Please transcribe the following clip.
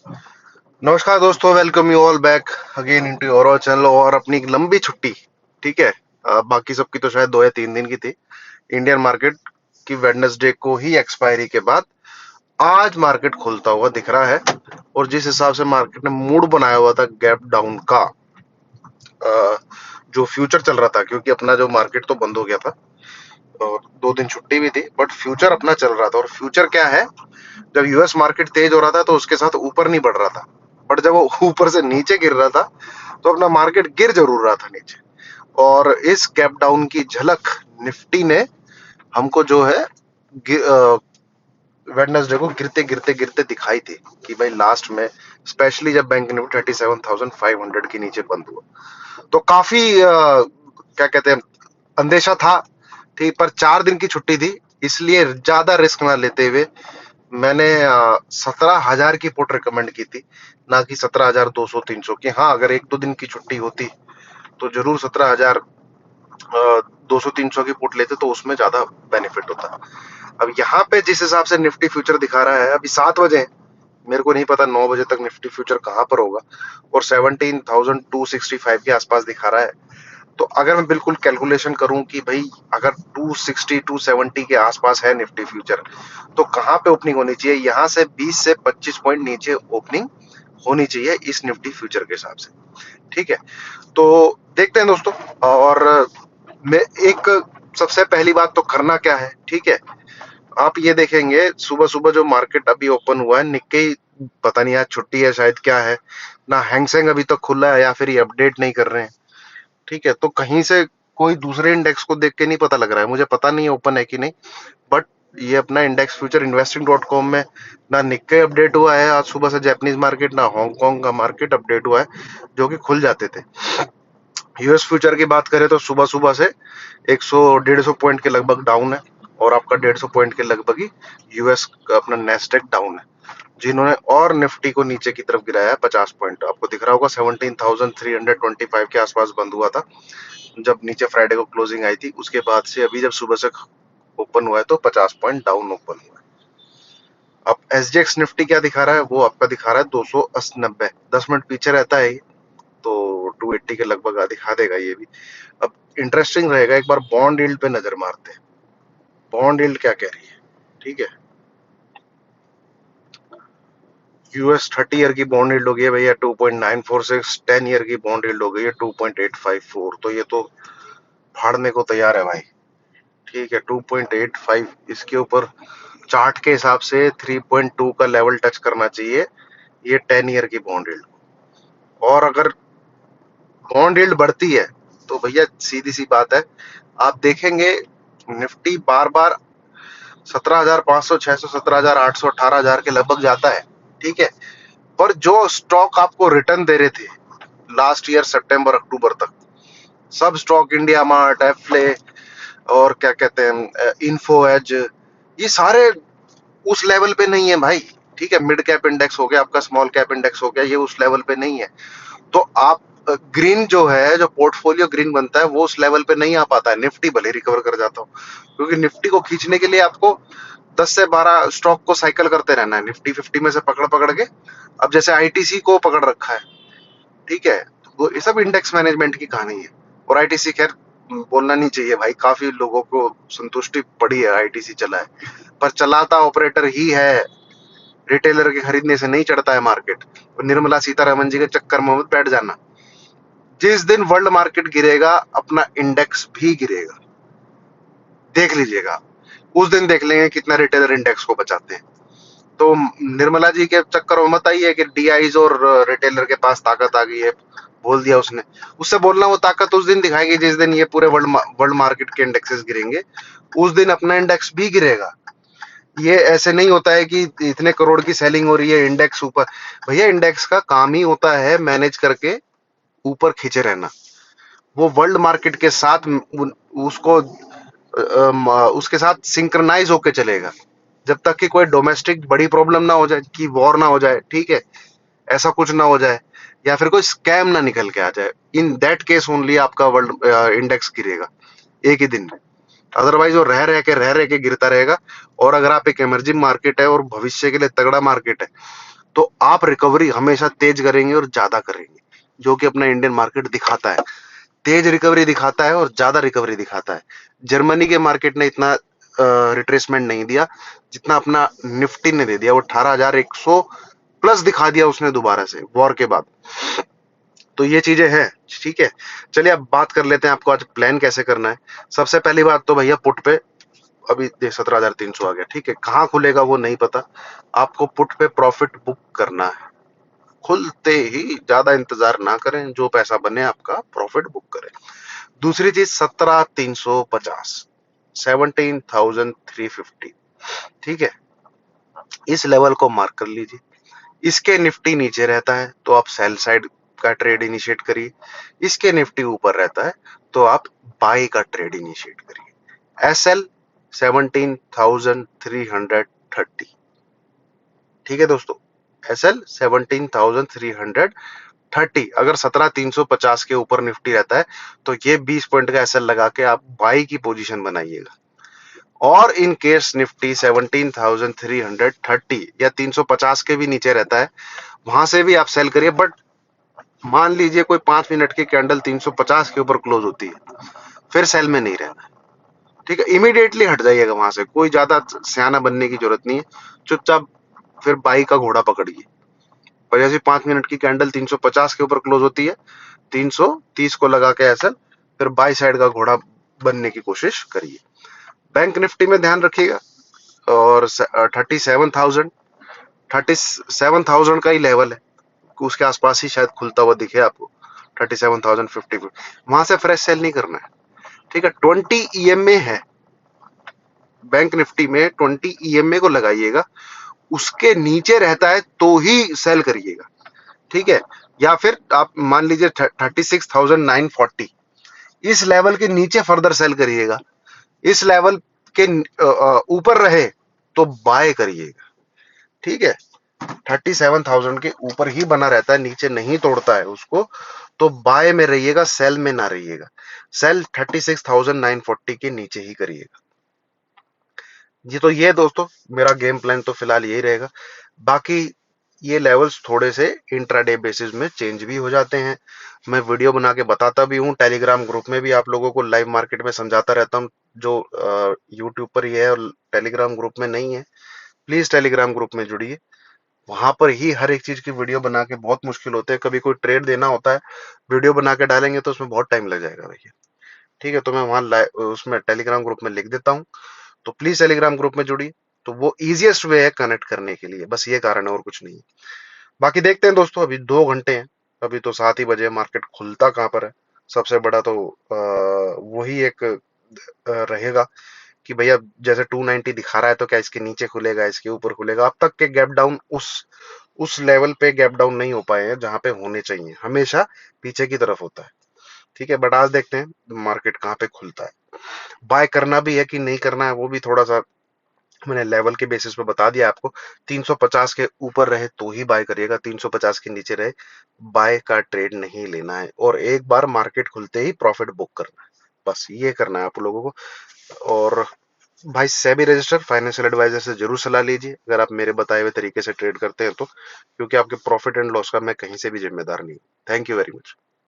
नमस्कार दोस्तों, welcome you all back again into your channel. और अपनी एक लंबी छुट्टी, ठीक है। बाकी सबकी तो शायद 2 या 3 दिन की थी। इंडियन मार्केट की वेडनेसडे को ही एक्सपायरी के बाद आज मार्केट खुलता हुआ दिख रहा है। और जिस हिसाब से मार्केट ने मूड बनाया हुआ था गैप डाउन का, जो फ्यूचर चल रहा था, क्योंकि अपना जो मार्केट तो बंद हो गया था और 2 दिन छुट्टी भी थी, बट फ्यूचर अपना चल रहा था। और फ्यूचर क्या है, जब यूएस मार्केट तेज हो रहा था तो उसके साथ ऊपर नहीं बढ़ रहा था, बट जब वो ऊपर से नीचे गिर रहा था तो अपना मार्केट गिर जरूर रहा था नीचे। और इस गैप डाउन की झलक निफ्टी ने हमको जो है वेडनेसडे को गिरते गिरते गिरते दिखाई थी कि भाई लास्ट में, स्पेशली जब बैंक निफ्टी 37,500 के नीचे बंद हुआ तो काफी क्या कहते हैं, अंदेशा था। ठीक, पर 4 दिन की छुट्टी थी, इसलिए ज्यादा रिस्क ना लेते हुए मैंने 17,000 की पुट रिकमेंड की थी, ना कि 17,200 300 की। हाँ, अगर 1-2 दिन की छुट्टी होती तो जरूर 17,200 300 की पुट लेते, तो उसमें ज्यादा बेनिफिट होता। अब यहाँ पे जिस हिसाब से निफ्टी फ्यूचर दिखा रहा है, अभी 7 बजे हैं, मेरे को नहीं पता 9 बजे तक निफ्टी फ्यूचर कहाँ पर होगा, और 17,265 के आसपास दिखा रहा है। तो अगर मैं बिल्कुल कैलकुलेशन करूं कि भाई अगर 260 270 के आसपास है निफ्टी फ्यूचर, तो कहाँ पे ओपनिंग होनी चाहिए? यहाँ से 20 से 25 पॉइंट नीचे ओपनिंग होनी चाहिए इस निफ्टी फ्यूचर के हिसाब से। ठीक है, तो देखते हैं दोस्तों। और मैं एक, सबसे पहली बात तो करना क्या है, ठीक है। आप ये देखेंगे सुबह सुबह जो मार्केट अभी ओपन हुआ है, निक्केई, पता नहीं आज छुट्टी है शायद, क्या है ना, हैंगसेंग अभी तक खुला है या फिर ये अपडेट नहीं कर रहे हैं। ठीक है, तो कहीं से कोई दूसरे इंडेक्स को देख के नहीं पता लग रहा है, मुझे पता नहीं है ओपन है कि नहीं, बट ये अपना इंडेक्स फ्यूचर इन्वेस्टिंग.com में ना निक्के अपडेट हुआ है आज सुबह से जापानीज मार्केट, ना हांगकांग का मार्केट अपडेट हुआ है, जो कि खुल जाते थे। यूएस फ्यूचर की बात करें तो सुबह सुबह से 100 150 पॉइंट के लगभग डाउन है, और आपका 150 पॉइंट के लगभग ही यूएस का अपना नेस्डेक डाउन है, जिन्होंने और निफ्टी को नीचे की तरफ गिराया है 50 पॉइंट। आपको दिख रहा होगा 17,325 के आसपास बंद हुआ था जब नीचे फ्राइडे को क्लोजिंग आई थी। उसके बाद से अभी जब सुबह से ओपन हुआ है तो 50 पॉइंट डाउन ओपन हुआ है। अब एसजीएक्स निफ्टी क्या दिखा रहा है, वो आपका दिखा रहा है 290, 10 मिनट पीछे रहता है तो 280 के लगभग दिखा देगा ये भी। अब इंटरेस्टिंग रहेगा, एक बार बॉन्ड यील्ड पे नजर मारते हैं, बॉन्ड यील्ड क्या कह रही है। ठीक है, यूएस 30 ईयर की बॉन्ड यील्ड हो गई है भैया 2.946, 10 ईयर की बॉन्ड यील्ड हो गई है 2.854, तो ये तो फाड़ने को तैयार है भाई। ठीक है, 2.85 इसके ऊपर चार्ट के हिसाब से 3.2 का लेवल टच करना चाहिए ये 10 ईयर की बॉन्ड यील्ड। और अगर बॉन्ड यील्ड बढ़ती है तो भैया सीधी सी बात है, आप देखेंगे निफ्टी बार बार 17,500 600 17,800 18,000 के लगभग जाता है। ठीक है, पर जो स्टॉक आपको रिटर्न दे रहे थे लास्ट ईयर सितंबर अक्टूबर तक, सब स्टॉक, इंडिया मार्ट, एफले, और क्या कहते हैं, इन्फो एज, ये सारे उस लेवल पे नहीं है भाई। ठीक है, मिड कैप इंडेक्स हो गया आपका, स्मॉल कैप इंडेक्स हो गया, ये उस लेवल पे नहीं है। तो आप ग्रीन जो है, जो पोर्टफोलियो ग्रीन बनता है, वो उस लेवल पे नहीं आ पाता है। निफ्टी भले रिकवर कर जाता हो, क्योंकि निफ्टी को खींचने के लिए आपको 10 से 12 स्टॉक को साइकिल करते रहना है, निफ्टी 50 में से पकड़ पकड़ के। अब जैसे आईटीसी को पकड़ रखा है, ठीक है, वो ये सब इंडेक्स मैनेजमेंट की कहानी है। और आईटीसी खैर बोलना नहीं चाहिए भाई, काफी लोगों को संतुष्टि पड़ी है आईटीसी चला है, पर चलाता ऑपरेटर ही है। रिटेलर के खरीदने से नहीं चढ़ता है मार्केट। और निर्मला सीतारमन जी के चक्कर में मत बैठ जाना, जिस दिन वर्ल्ड मार्केट गिरेगा अपना इंडेक्स भी गिरेगा, देख लीजिएगा। उस दिन देख लेंगे कितना रिटेलर इंडेक्स को बचाते हैं। तो निर्मला जी के चक्कर में मत आइए कि डीआईज और रिटेलर के पास ताकत आ गई है, बोल दिया उसने। उससे बोलना, वो ताकत उस दिन दिखाएगी जिस दिन ये पूरे वर्ल्ड मार्केट के इंडेक्सेस गिरेंगे, उस दिन अपना इंडेक्स भी गिरेगा। ये ऐसे नहीं होता है कि इतने करोड़ की सेलिंग हो रही है इंडेक्स ऊपर। भैया इंडेक्स का काम ही होता है मैनेज करके ऊपर खींचे रहना। वो वर्ल्ड मार्केट के साथ उसको उसके साथ सिंक्रनाइज होके चलेगा, जब तक कि कोई डोमेस्टिक बड़ी प्रॉब्लम ना हो जाए, कि वॉर ना हो जाए, ठीक है, ऐसा कुछ ना हो जाए, या फिर कोई स्कैम ना निकल के आ जाए। इन दैट केस ओनली आपका वर्ल्ड इंडेक्स गिरेगा एक ही दिन में। अदरवाइज वो रह रह के गिरता रहेगा। और अगर आप एक इमर्जिंग मार्केट है और भविष्य के लिए तगड़ा मार्केट है, तो आप रिकवरी हमेशा तेज करेंगे और ज्यादा करेंगे, जो कि अपना इंडियन मार्केट दिखाता है। तेज रिकवरी दिखाता है और ज्यादा रिकवरी दिखाता है। जर्मनी के मार्केट ने इतना रिट्रेसमेंट नहीं दिया जितना अपना निफ्टी ने दे दिया। वो 18,100 प्लस दिखा दिया उसने दोबारा से वॉर के बाद। तो ये चीजें हैं। ठीक है, चलिए अब बात कर लेते हैं आपको आज प्लान कैसे करना है। सबसे पहली बात तो भैया पुट पे अभी 17,300 आ गया। ठीक है, कहाँ खुलेगा वो नहीं पता, आपको पुट पे प्रॉफिट बुक करना है। खुलते ही ज्यादा इंतजार ना करें, जो पैसा बने आपका प्रॉफिट बुक करें। दूसरी चीज 17,350, 17,350। ठीक है, इस लेवल को मार्क कर लीजिए। इसके निफ्टी नीचे रहता है तो आप सेल साइड का ट्रेड इनिशिएट करिए। इसके निफ्टी ऊपर रहता है तो आप बाई का ट्रेड इनिशिएट करिए। एसएल 17,330। ठीक है दोस्तों, एसएल 17,330। अगर 17,350 के ऊपर निफ्टी रहता है तो ये 20 पॉइंट का एसएल लगा के आप बाई की पोजीशन बनाइएगा। और इन केस निफ्टी 17,330 या 350 के भी नीचे रहता है, वहां से भी आप सेल करिए। बट मान लीजिए कोई 5 मिनट की कैंडल 350 के ऊपर क्लोज होती है, फिर सेल में नहीं रहना। ठीक है, इमीडिएटली हट जाइएगा वहां से, कोई ज्यादा सियाना बनने की जरूरत नहीं है। चुपचाप फिर बाई का घोड़ा पकड़िए। पर जैसे 5 मिनट की कैंडल 350 के ऊपर क्लोज होती है, 330 को लगा के ऐसा फिर बाई साइड का घोड़ा बनने की कोशिश करिए। बैंक निफ्टी में ध्यान रखिएगा, और 37,000, 37,000 का ही लेवल है, उसके आसपास ही शायद खुलता हुआ दिखे आपको। 37,050 वहां से फ्रेश सेल नहीं करना है। ठीक है, 20 ईएमए है बैंक निफ्टी में, 20 ईएमए को लगाइएगा। उसके नीचे रहता है तो ही सेल करिएगा। ठीक है, या फिर आप मान लीजिए 36,940, इस लेवल के नीचे फर्दर सेल करिएगा। इस लेवल के ऊपर रहे तो बाय करिएगा। ठीक है, 37,000 के ऊपर ही बना रहता है, नीचे नहीं तोड़ता है उसको, तो बाय में रहिएगा, सेल में ना रहिएगा। सेल 36,940 के नीचे ही करिएगा जी। तो ये दोस्तों मेरा गेम प्लान तो फिलहाल यही रहेगा। बाकी ये लेवल्स थोड़े से इंट्राडे बेसिस में चेंज भी हो जाते हैं। मैं वीडियो बना के बताता भी हूँ, टेलीग्राम ग्रुप में भी आप लोगों को लाइव मार्केट में समझाता रहता हूँ। जो यूट्यूब पर ही है और टेलीग्राम ग्रुप में नहीं है, प्लीज टेलीग्राम ग्रुप में जुड़िए। वहां पर ही हर एक चीज की वीडियो बना के, बहुत मुश्किल होते हैं, कभी कोई ट्रेड देना होता है, वीडियो बना के डालेंगे तो उसमें बहुत टाइम लग जाएगा भैया। ठीक है, तो मैं वहां उसमें टेलीग्राम ग्रुप में लिख देता हूँ, तो प्लीज टेलीग्राम ग्रुप में जुड़िए। तो वो इजीएस्ट वे है कनेक्ट करने के लिए, बस ये कारण है और कुछ नहीं है। बाकी देखते हैं दोस्तों, अभी 2 घंटे हैं, अभी तो 7 ही बजे, मार्केट खुलता कहाँ पर है। सबसे बड़ा तो वही एक रहेगा कि भैया जैसे 290 दिखा रहा है तो क्या इसके नीचे खुलेगा, इसके ऊपर खुलेगा। अब तक के गैप डाउन उस लेवल पे गैप डाउन नहीं हो पाए हैं जहां पे होने चाहिए, हमेशा पीछे की तरफ होता है। ठीक है, बट आज देखते हैं मार्केट कहाँ पे खुलता है। बाय करना भी है कि नहीं करना है वो भी थोड़ा सा मैंने लेवल के बेसिस पे बता दिया आपको। 350 के ऊपर रहे तो ही बाय करिएगा, 350 के नीचे रहे बाय का ट्रेड नहीं लेना है, और एक बार मार्केट खुलते ही प्रॉफिट बुक करना है। बस ये करना है आप लोगों को। और भाई सेबी रजिस्टर फाइनेंशियल एडवाइजर से जरूर सलाह लीजिए अगर आप मेरे बताए हुए तरीके से ट्रेड करते हैं तो, क्योंकि आपके प्रॉफिट एंड लॉस का मैं कहीं से भी जिम्मेदार नहीं हूँ। Thank you very much.